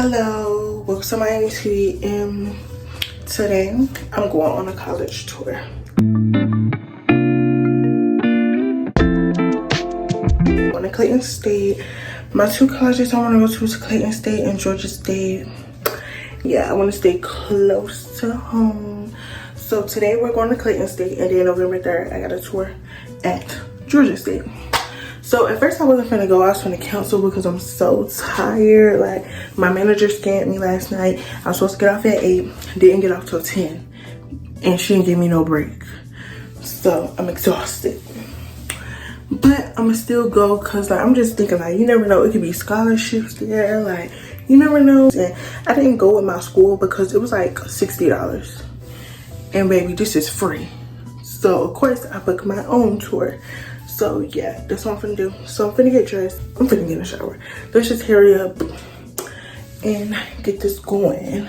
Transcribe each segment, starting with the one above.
Hello, welcome to MIAHANNEASETV, and today I'm going on a college tour. On to Clayton State. My two colleges I want to go to is Clayton State and Georgia State. Yeah, I want to stay close to home. So today we're going to Clayton State, and then November 3rd I got a tour at Georgia State. So at first I wasn't finna go. I was finna cancel because I'm so tired. Like, my manager scanned me last night. I was supposed to get off at 8, didn't get off till 10, and she didn't give me no break. So I'm exhausted, but I'm gonna still go because like, I'm just thinking, like, you never know, it could be scholarships there, like, you never know. And I didn't go with my school because it was like $60, and baby, this is free. So of course I booked my own tour. So yeah, that's what I'm finna do. So I'm finna get dressed. I'm finna get in the shower. Let's just hurry up and get this going.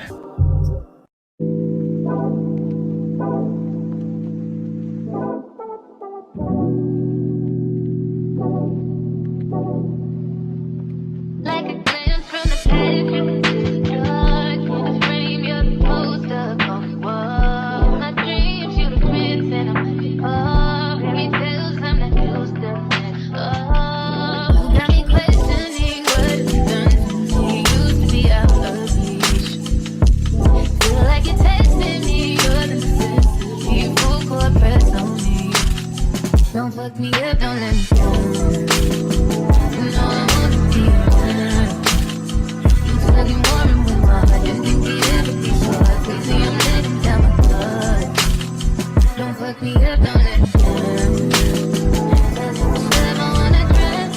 Don't fuck me up, don't let me down. You know I wanna be around. You tugging warm with my heart, just think it ever be so hard. Crazy, I'm letting down my guard. Don't fuck me up, don't let me down. Cause if you ever wanna drown,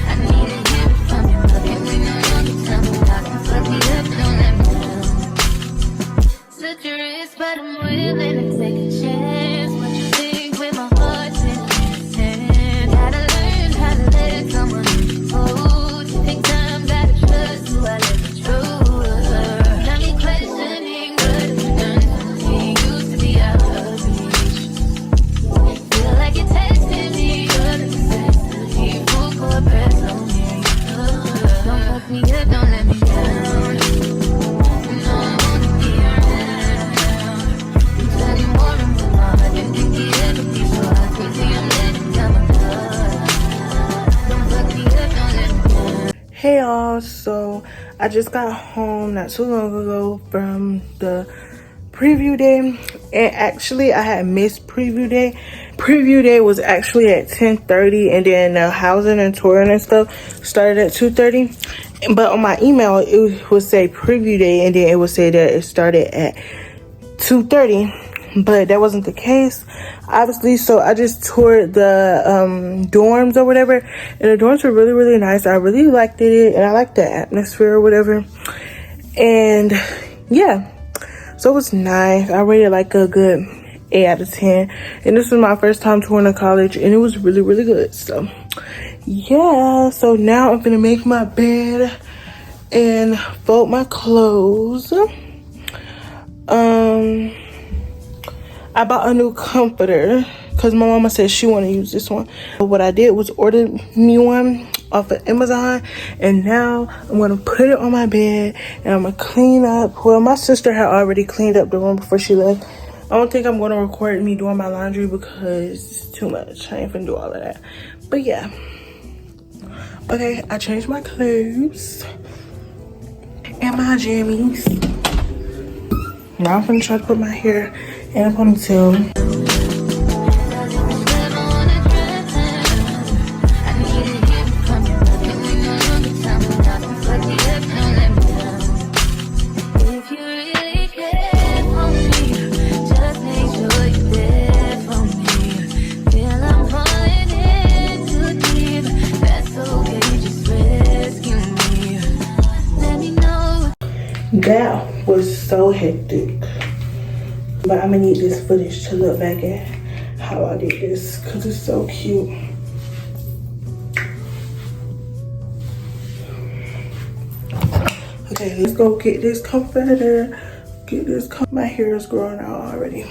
I need to hear it from you. But if we know you can tell me, I can fuck me up, don't let me down. Such a risk, but I'm willing to take a chance. What you think with my heart in your hand? Gotta learn how to let someone hold. Take time, gotta trust who I let control. Got me questioning what I've done to me. Used to be out of reach. Feel like you're testing me, you're the necessity. Full court press on me. Don't fuck me up, don't let me down. You know I wanna be around. You tugging warm with my heart, didn't think it ever be so hard. Crazy, I'm letting down my guard. Don't fuck me up, don't let me down. Hey y'all, so I just got home not too long ago from the preview day, and actually I had missed preview day. Preview day was actually at 10:30, and then the housing and touring and stuff started at 2:30. But on my email it would say preview day, and then it would say that it started at 2:30, but that wasn't the case, obviously. So I just toured the dorms or whatever, and the dorms were really, really nice. I really liked it, and I liked the atmosphere or whatever. And yeah, so it was nice. I rated like a good 8 out of 10, and this was my first time touring a college, and it was really, really good. So yeah, so now I'm gonna make my bed and fold my clothes. I bought a new comforter because my mama said she want to use this one. But what I did was order me one off of Amazon, and now I'm going to put it on my bed, and I'm going to clean up. Well, my sister had already cleaned up the room before she left. I don't think I'm going to record me doing my laundry because it's too much. I ain't finna do all of that. But yeah. Okay, I changed my clothes and my jammies. Now I'm gonna try to put my hair in a ponytail. That was so hectic. But I'm gonna need this footage to look back at how I did this because it's so cute. Okay, let's go get this comforter. My hair is growing out already.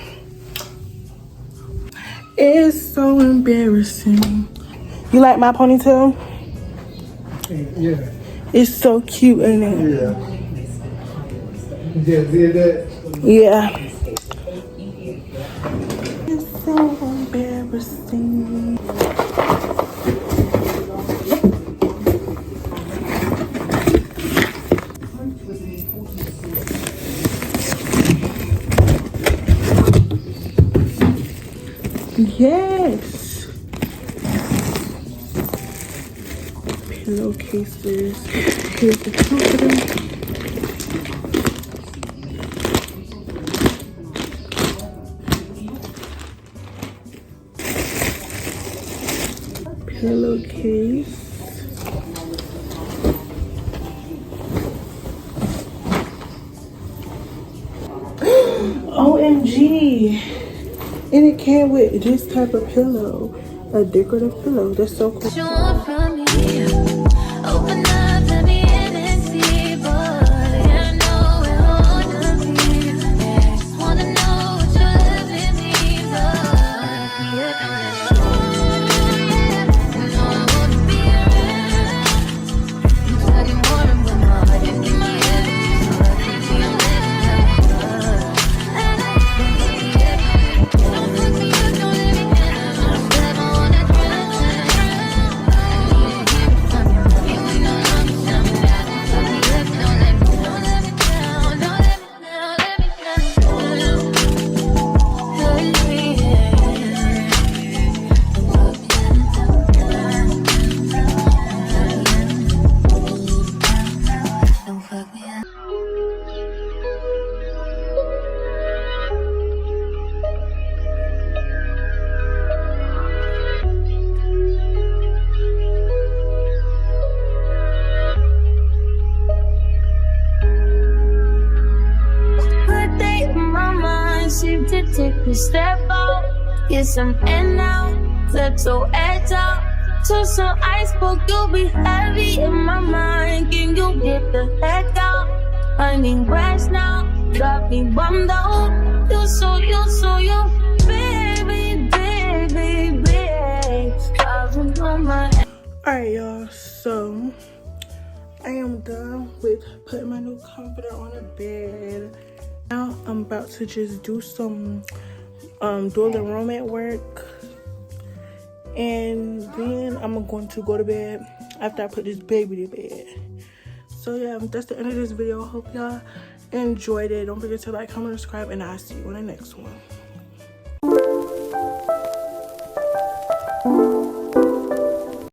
It's so embarrassing. You like my ponytail? Yeah. It's so cute, ain't it? Yeah. You just did that? Yeah. It's so embarrassing. Yes. Pillowcases. Here's the comforter. Pillowcase. OMG. And it came with this type of pillow. A decorative pillow. That's so cool. What you want from me? Open up, let me in and see, but yeah, I know where I wanna be. Just wanna know what you love in me, but yeah, don't let me go. You know I wanna be around. You tugging more and with my heart in my head, so I think I'm letting go. And I don't fuck me up, don't let me down. I'm never wanna drown. Don't fuck me up. Good day in my mind, seem to take a step out, get some air now, let your edge out. To some iceberg, you'll be heavy in my mind. Can you get the heck out? I need rest now, got me bummed out. You baby, baby, baby. Clouds on my head. Alright, y'all. So I am done with putting my new comforter on the bed. Now I'm about to just do some dual enrollment work, and then I'm going to go to bed after I put this baby to bed. So yeah, that's the end of this video. I hope y'all enjoyed it. Don't forget to like, comment, subscribe, and I'll see you in the next one.